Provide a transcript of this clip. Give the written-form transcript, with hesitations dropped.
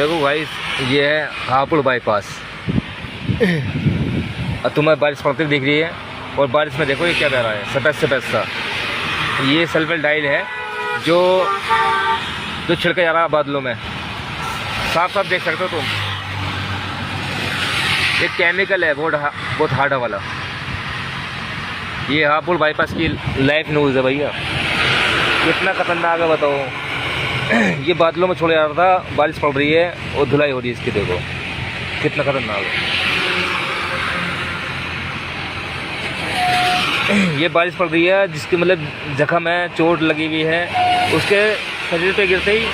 देखो भाई, ये है हापुड़ बाईपास। अब तुम्हें बारिश पड़ती दिख रही है, और बारिश में देखो ये क्या बह रहा है, सफ़ेद सफ़ेद सा। ये सल्फेट डाइल है जो छिड़का जा रहा है बादलों में, साफ साफ देख सकते हो तुम। एक केमिकल है बहुत हार्ड वाला। ये हापुड़ बाईपास की लाइव न्यूज़ है भैया, कितना खतरनाक है बताओ। ये बादलों में छोड़ जा रहा था, बारिश पड़ रही है और धुलाई हो रही है इसकी, देखो कितना खतरनाक है। ये बारिश पड़ रही है जिसकी मतलब जख्म है, चोट लगी हुई है, उसके शरीर पे गिरते ही